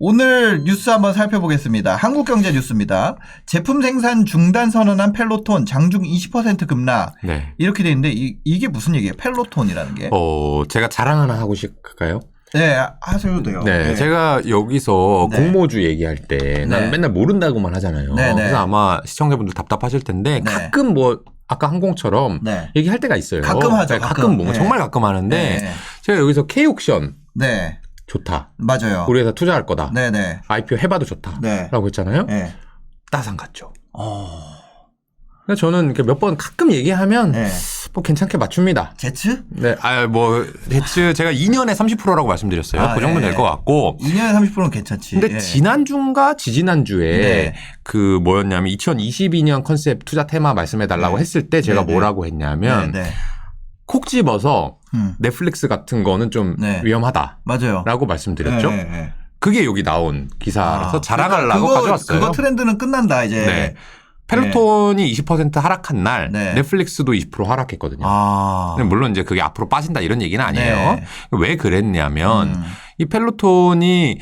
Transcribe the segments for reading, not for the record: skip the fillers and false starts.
오늘 뉴스 한번 살펴보겠습니다. 한국경제 뉴스입니다. 제품 생산 중단 선언한 펠로톤 장중 20% 급락. 네. 이렇게 돼 있는데 이게 무슨 얘기예요? 펠로톤이라는 게. 제가 자랑 하나 하고 싶을까요? 네, 하셔도 돼요. 네, 제가 여기서 네. 공모주 얘기할 때 난 네. 맨날 모른다고만 하잖아요. 네, 네. 그래서 아마 시청자분들 답답하실 텐데 네. 가끔 뭐 아까 항공처럼 네. 얘기할 때가 있어요. 가끔 하죠. 네, 가끔 뭐 네. 정말 가끔 하는데 네. 제가 여기서 K옥션 네. 좋다. 맞아요. 우리 회사 투자할 거다. 네네. IPO 해봐도 좋다. 네. 라고 했잖아요. 네. 따상 갔죠. 그래서 저는 이렇게 몇 번 가끔 얘기하면 네. 뭐 괜찮게 맞춥니다. 제츠? 네, 대츠 제가 2년에 30%라고 말씀드렸어요. 그 정도 될 것 같고. 2년에 30%는 괜찮지. 근데 예. 지난주인가 지지난주에 네. 그 뭐였냐면 2022년 컨셉 투자 테마 말씀해달라고 네. 했을 때 제가 네, 네. 뭐라고 했냐면 네. 콕 집어서 넷플릭스 같은 거는 좀 네. 위험하다라고 맞아요. 말씀드렸죠. 네, 네. 그게 여기 나온 기사라서 자랑하려고 그거, 가져왔어요. 그거 트렌드는 끝난다 이제. 네. 펠로톤이 20% 하락한 날 네. 넷플릭스도 20% 하락했거든요. 아. 근데 물론 이제 그게 앞으로 빠진다 이런 얘기는 아니에요. 네. 왜 그랬냐면 이 펠로톤이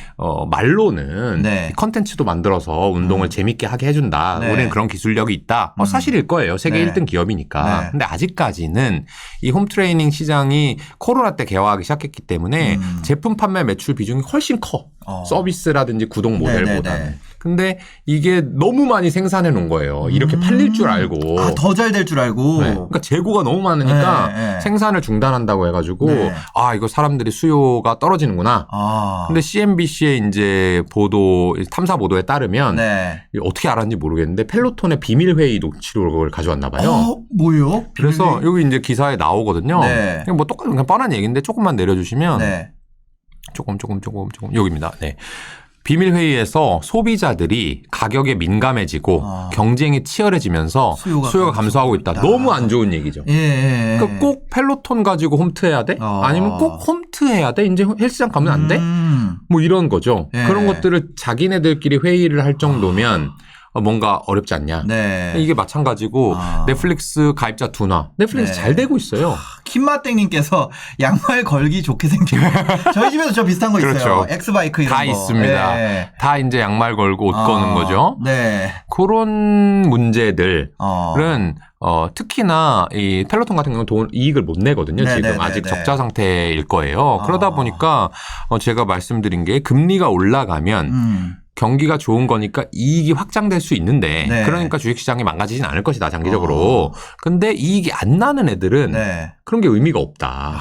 말로는 네. 컨텐츠도 만들어서 운동을 재밌게 하게 해준다. 네. 우리는 그런 기술력이 있다. 사실일 거예요. 세계 네. 1등 기업이니까. 네. 근데 아직까지는 이 홈트레이닝 시장이 코로나 때 개화하기 시작했기 때문에 제품 판매 매출 비중이 훨씬 커. 서비스라든지 구독 모델보다는. 네네네. 근데 이게 너무 많이 생산해 놓은 거예요. 이렇게 팔릴 줄 알고. 아, 더 잘 될 줄 알고. 네. 그러니까 재고가 너무 많으니까 네, 네. 생산을 중단한다고 해가지고 네. 이거 사람들이 수요가 떨어지는구나. 근데 CNBC의 이제 보도, 탐사 보도에 따르면 네. 어떻게 알았는지 모르겠는데 펠로톤의 비밀 회의 녹취록을 가져왔나 봐요. 뭐요? 그래서 여기 이제 기사에 나오거든요. 네. 그냥 뭐 똑같은 그냥 뻔한 얘기인데 조금만 내려주시면 네. 조금 여기입니다. 네. 비밀 회의에서 소비자들이 가격에 민감해지고 경쟁이 치열해지면서 수요가 감소하고 있다. 너무 안 좋은 얘기죠. 예. 그러니까 꼭 펠로톤 가지고 홈트해야 돼? 아니면 꼭 홈트해야 돼? 이제 헬스장 가면 안 돼? 뭐 이런 거죠. 예. 그런 것들을 자기네들끼리 회의를 할 정도면 뭔가 어렵지 않냐. 네. 이게 마찬가지고 넷플릭스 가입자 둔화. 넷플릭스 네. 잘 되고 있어요. 킴마땡님께서 양말 걸기 좋게 생긴 저희 집에도 저 비슷한 거 있어요. 그렇죠. 엑스바이크 이런 다 거. 있습니다. 네. 다 이제 양말 걸고 옷 거는 거죠. 네. 그런 문제들은 특히나 이 펠로톤 같은 경우는 이익을 못 내거든요. 네, 지금 네, 아직 네, 적자 상태일 거예요. 그러다 보니까 제가 말씀드린 게 금리가 올라가면 경기가 좋은 거니까 이익이 확장될 수 있는데 네. 그러니까 주식시장이 망가지진 않을 것이다 장기적으로. 근데 이익이 안 나는 애들은 네. 그런 게 의미가 없다.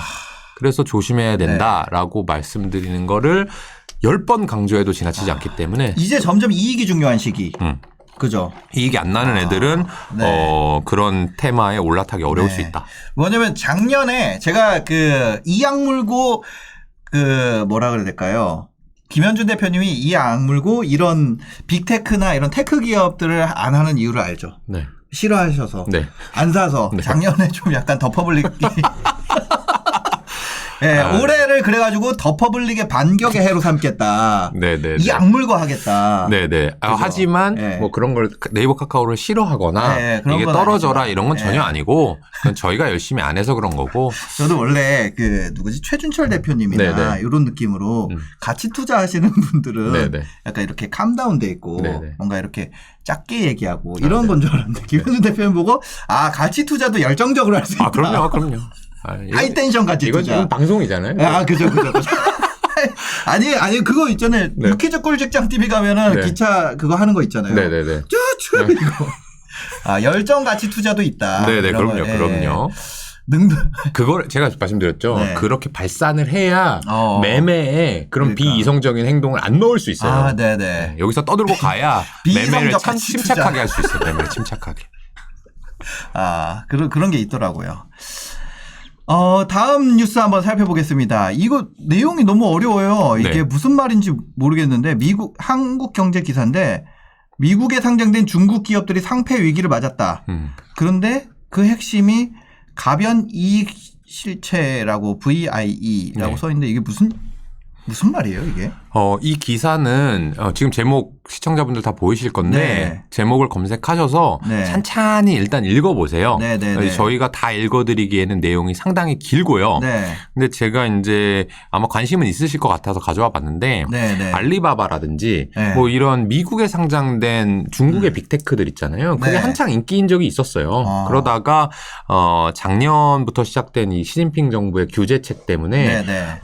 그래서 조심해야 된다라고 말씀드리는 거를 10번 강조해도 지나치지 않기 때문에 이제 점점 이익이 중요한 시기. 그죠? 이익이 안 나는 애들은 네. 그런 테마에 올라타기 어려울 네. 수 있다. 뭐냐면 작년에 제가 이악 물고 뭐라 그래야 될까요? 김현준 대표님이 이 악물고 이런 빅테크나 이런 테크 기업들을 안 하는 이유를 알죠. 네. 싫어하셔서. 네. 안 사서. 네. 작년에 좀 약간 더퍼블릭. 네, 올해를 그래가지고 더퍼블릭의 반격의 해로 삼겠다. 네네. 이 악물고 하겠다. 네네. 하지만 네. 뭐 그런 걸 네이버 카카오를 싫어하거나 네, 그런 이게 건 떨어져라 아니지만. 이런 건 네. 전혀 아니고 그건 저희가 열심히 안 해서 그런 거고. 저도 원래 누구지 최준철 대표님이나 네네. 이런 느낌으로 같이 투자하시는 분들은 네네. 약간 이렇게 캄다운돼 있고 네네. 뭔가 이렇게 작게 얘기하고 이런 건 줄 알았는데 김현준 대표님 보고 같이 투자도 열정적으로 할 수 있다. 그럼요. 하이텐션 같이 이건 투자. 지금 방송이잖아요. 그죠. 아니 그거 있잖아요. 네. 유퀴즈 꿀직장 TV 가면은 네. 기차 그거 하는 거 있잖아요. 네네네. 쭈쭈 이거. 열정 가치 투자도 있다. 네네. 이런 거. 그럼요. 그걸 제가 말씀드렸죠. 네. 그렇게 발산을 해야 매매에 그런 그러니까. 비이성적인 행동을 안 넣을 수 있어요. 네네. 여기서 떠들고 가야 매매를 비이성적 참 가치 침착하게 할 수 있어요. 매매를 침착하게. 그런 게 있더라고요. 다음 뉴스 한번 살펴보겠습니다. 이거 내용이 너무 어려워요. 이게 네. 무슨 말인지 모르겠는데 한국 경제 기사인데 미국에 상장된 중국 기업들이 상폐 위기를 맞았다. 그런데 그 핵심이 가변 이익 실체라고 VIE라고 네. 써 있는데 이게 무슨 말이에요, 이게? 이 기사는 지금 제목 시청자분들 다 보이실 건데 네. 제목을 검색하셔서 네. 찬찬히 일단 읽어보세요. 네. 저희가 다 읽어드리기에는 내용이 상당히 길고요. 네. 근데 제가 이제 아마 관심은 있으실 것 같아서 가져와 봤는데 네. 알리바바라든지 네. 뭐 이런 미국에 상장된 중국의 빅테크들 있잖아요. 그게 네. 한창 인기인 적이 있었어요. 그러다가 작년부터 시작된 이 시진핑 정부의 규제책 때문에 네.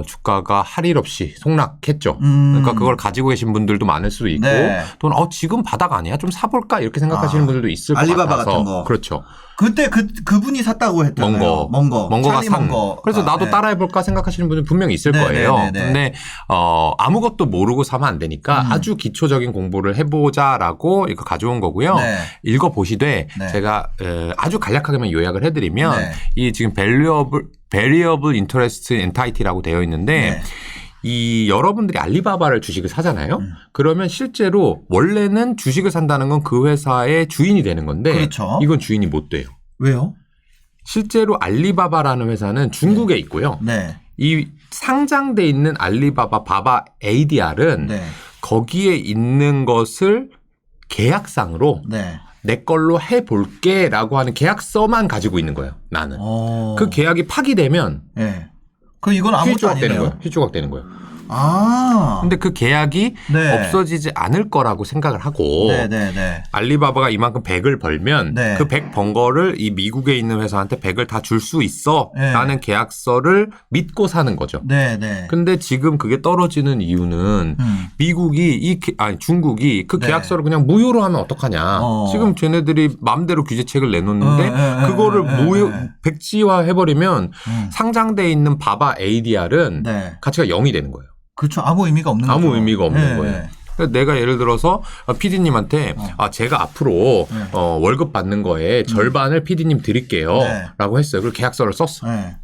주가가 할 일 없이 속락했죠. 그러니까 그걸 가지고 계신 분들도 많을 수도 있고 네. 또는 지금 바닥 아니야? 좀 사볼까? 이렇게 생각하시는 분들도 있을 것 알리바바 같아서. 같은 거. 그렇죠. 그때 그분이 샀다고 했잖아요. 멍거가 찰리 산. 멍거. 그래서 나도 네. 따라해볼까 생각하시는 분들 분명히 있을 네, 거예요. 네, 네, 네. 근데 아무것도 모르고 사면 안 되니까 아주 기초적인 공부를 해보자라고 이거 가져온 거고요. 네. 읽어보시되 네. 제가 아주 간략하게만 요약을 해드리면 네. 이 지금 variable interest entity라고 되어 있는데 네. 이 여러분들이 알리바바를 주식을 사잖아요. 그러면 실제로 원래는 주식을 산다는 건 그 회사의 주인이 되는 건데 그렇죠. 이건 주인이 못 돼요. 왜요? 실제로 알리바바라는 회사는 중국에 있고요. 네. 이 상장돼 있는 알리바바 바바 ADR은 네. 거기에 있는 것을 계약상으로 네. 내 걸로 해볼게라고 하는 계약서만 가지고 있는 거예요. 나는. 그 계약이 파기되면 네. 이건 아무것도 아니네요. 휘조각 되는 거예요. 근데 그 계약이 네. 없어지지 않을 거라고 생각을 하고 네. 알리바바가 이만큼 100을 벌면 네. 그 100 번 거를 이 미국에 있는 회사한테 100을 다 줄 수 있어 네. 라는 계약서를 믿고 사는 거죠. 네. 근데 지금 그게 떨어지는 이유는 미국이 중국이 그 네. 계약서를 그냥 무효로 하면 어떡하냐. 지금 쟤네들이 마음대로 규제책을 내놓는데 그거를 백지화 해버리면 상장돼 있는 바바 ADR은 네. 가치가 0이 되는 거예요. 그렇죠. 아무 의미가 없는 거죠. 아무 의미가 없는 네. 거예요. 그러니까 내가 예를 들어서 PD님한테 제가 앞으로 월급 받는 거에 절반을 PD님 드릴게요. 네. 라고 했어요. 그리고 계약서를 썼어. 네.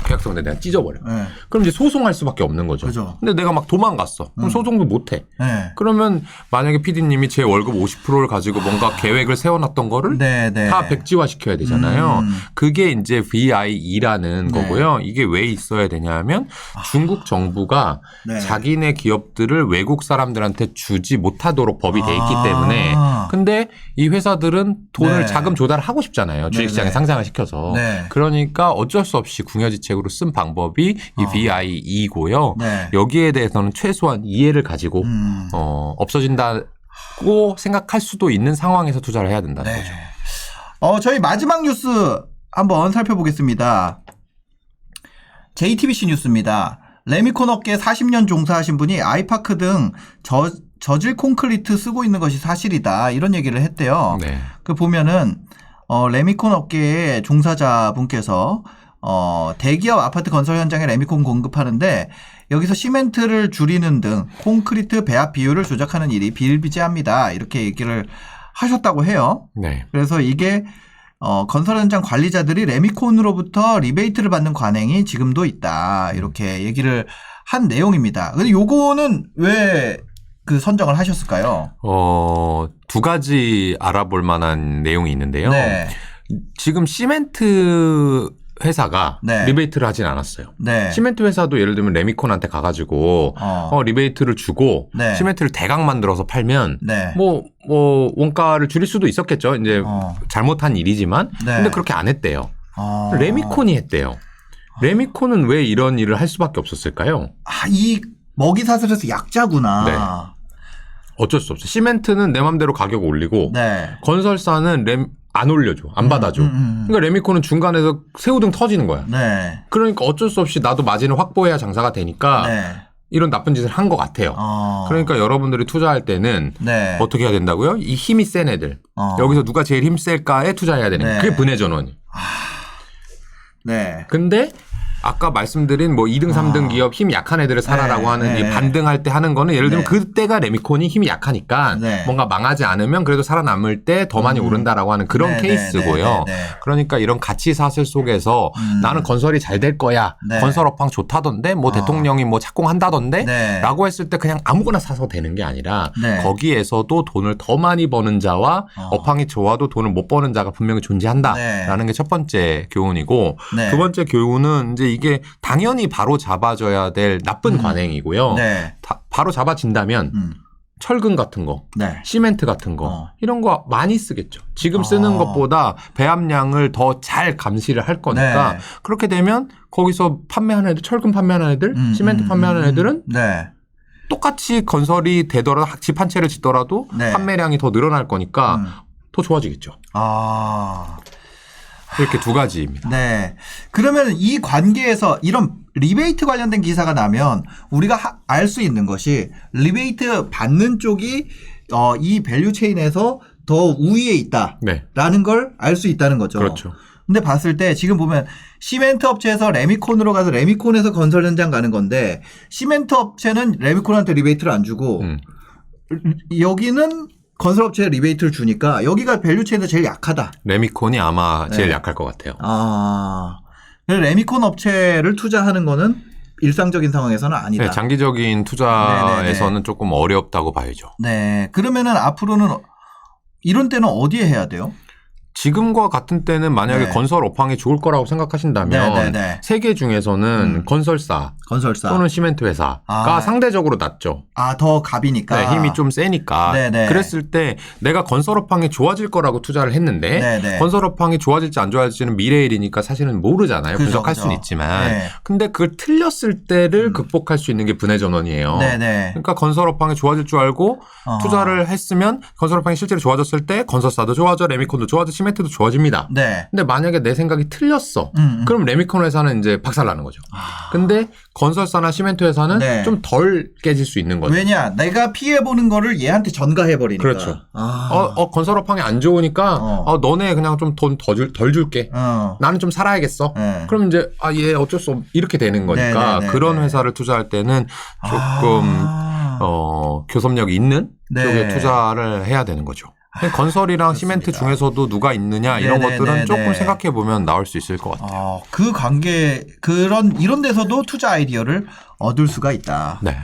계약서인데 내가 찢어버려. 네. 그럼 이제 소송할 수밖에 없는 거죠. 그죠. 근데 내가 막 도망갔어. 그럼 소송도 못 해. 네. 그러면 만약에 PD님이 제 월급 50%를 가지고 뭔가 계획을 세워놨던 거를 네. 다 백지화 시켜야 되잖아요. 그게 이제 VIE라는 거고요. 이게 왜 있어야 되냐면 중국 정부가 네. 자기네 기업들을 외국 사람들한테 주지 못하도록 법이 돼 있기 때문에 근데 이 회사들은 돈을 네. 자금 조달을 하고 싶잖아요. 주식시장에 상장을 시켜서. 네. 그러니까 어쩔 수 없이 궁여지책으로 쓴 방법이 이 VIE고요. 네. 여기에 대해서는 최소한 이해를 가지고 없어진다고 생각할 수도 있는 상황에서 투자를 해야 된다는 네. 거죠. 저희 마지막 뉴스 한번 살펴보겠습니다. JTBC 뉴스입니다. 레미콘 업계에 40년 종사하신 분이 아이파크 등 저질 콘크리트 쓰고 있는 것이 사실이다. 이런 얘기를 했대요. 네. 그 보면은 레미콘 업계의 종사자분께서 대기업 아파트 건설 현장에 레미콘 공급하는데 여기서 시멘트를 줄이는 등 콘크리트 배합 비율을 조작하는 일이 비일비재합니다. 이렇게 얘기를 하셨다고 해요. 네. 그래서 이게 건설 현장 관리자들이 레미콘으로부터 리베이트를 받는 관행이 지금도 있다. 이렇게 얘기를 한 내용입니다. 근데 요거는 왜 그 선정을 하셨을까요? 두 가지 알아볼 만한 내용이 있는데요. 네. 지금 시멘트 회사가 네. 리베이트를 하진 않았어요. 네. 시멘트 회사도 예를 들면 레미콘한테 가가지고 리베이트를 주고 네. 시멘트를 대강 만들어서 팔면 네. 뭐 원가를 줄일 수도 있었겠죠. 이제 잘못한 일이지만 네. 근데 그렇게 안 했대요. 레미콘이 했대요. 레미콘은 왜 이런 일을 할 수밖에 없었을까요? 이 먹이 사슬에서 약자구나. 네. 어쩔 수 없어. 시멘트는 내 맘대로 가격 올리고 네. 건설사는 안 올려줘. 안 받아줘. 그러니까 레미콘은 중간에서 새우등 터지는 거야. 네. 그러니까 어쩔 수 없이 나도 마진을 확보해야 장사가 되니까 네. 이런 나쁜 짓을 한 것 같아요. 그러니까 여러분들이 투자할 때는 네. 어떻게 해야 된다고요? 이 힘이 센 애들. 여기서 누가 제일 힘 셀까에 투자해야 되는 거예요. 네. 그게 분해 전원이. 네. 근데 아까 말씀드린 뭐 2등, 3등 기업 힘 약한 애들을 사라라고 네, 하는 네. 이 반등할 때 하는 거는 예를 들면 네. 그때가 레미콘이 힘이 약하니까 네. 뭔가 망하지 않으면 그래도 살아남을 때 더 많이 오른다라고 하는 그런 네, 케이스고요. 네, 네, 네. 그러니까 이런 가치 사슬 속에서 나는 건설이 잘 될 거야. 네. 건설 업황 좋다던데 뭐 대통령이 뭐 착공한다던데 네. 라고 했을 때 그냥 아무거나 사서 되는 게 아니라 네. 거기에서도 돈을 더 많이 버는 자와 업황이 좋아도 돈을 못 버는 자가 분명히 존재한다라는 네. 게 첫 번째 교훈이고 네. 두 번째 교훈은 이제 이게 당연히 바로 잡아줘야 될 나쁜 관행이고요. 네. 바로 잡아진다면 철근 같은 거, 네. 시멘트 같은 거 이런 거 많이 쓰겠죠. 지금 쓰는 것보다 배합량을 더 잘 감시를 할 거니까 네. 그렇게 되면 거기서 판매하는 애들, 철근 판매하는 애들, 시멘트 판매하는 애들은 네. 똑같이 건설이 되더라도 집 한 채를 짓더라도 네. 판매량이 더 늘어날 거니까 더 좋아지겠죠. 아. 이렇게 두 가지입니다. 네. 그러면 이 관계에서 이런 리베이트 관련된 기사가 나면 우리가 알 수 있는 것이 리베이트 받는 쪽이 이 밸류 체인에서 더 우위에 있다라는 네. 걸 알 수 있다는 거죠. 그렇죠. 근데 봤을 때 지금 보면 시멘트 업체에서 레미콘으로 가서 레미콘에서 건설 현장 가는 건데 시멘트 업체는 레미콘한테 리베이트를 안 주고 여기는 건설업체에 리베이트를 주니까 여기가 밸류체인에서 제일 약하다. 레미콘이 아마 제일 네. 약할 것 같아요. 아, 레미콘 업체를 투자하는 거는 일상적인 상황에서는 아니다. 네, 장기적인 투자에서는 조금 어렵다고 봐야죠. 네, 그러면은 앞으로는 이런 때는 어디에 해야 돼요? 지금과 같은 때는 만약에 네. 건설 업황이 좋을 거라고 생각하신다면 네. 세계 중에서는 건설사 또는 시멘트 회사가 상대적으로 낮죠. 아, 더 갑이니까. 네, 힘이 좀 세니까. 네네. 그랬을 때 내가 건설 업황이 좋아질 거라고 투자를 했는데 네네. 건설 업황이 좋아질지 안 좋아질지는 미래의 일이니까 사실은 모르잖아요. 그죠, 분석할 그죠. 수는 있지만. 네. 근데 그걸 틀렸을 때를 극복할 수 있는 게 분해 전원이에요. 네네. 그러니까 건설 업황이 좋아질 줄 알고 투자를 했으면 건설 업황이 실제로 좋아졌을 때 건설사도 좋아져, 레미콘도 좋아져, 시멘트도 좋아집니다. 네. 근데 만약에 내 생각이 틀렸어. 그럼 레미콘 회사는 이제 박살나는 거죠. 근데 건설사나 시멘트 회사는 네. 좀 덜 깨질 수 있는 거죠. 왜냐? 내가 피해보는 거를 얘한테 전가해버리니까. 그렇죠. 건설 업황이 안 좋으니까 너네 그냥 좀 돈 덜 줄게. 나는 좀 살아야겠어. 네. 그럼 이제 얘 어쩔 수 없 이렇게 되는 거니까 네네네. 그런 회사를 투자할 때는 조금 교섭력이 있는 쪽에 투자를 해야 되는 거죠. 건설이랑 그렇습니다. 시멘트 중에서도 누가 있느냐 이런 네네네네. 것들은 조금 생각해 보면 나올 수 있을 것 같아요. 그 관계 이런 데서도 투자 아이디어를 얻을 수가 있다. 네.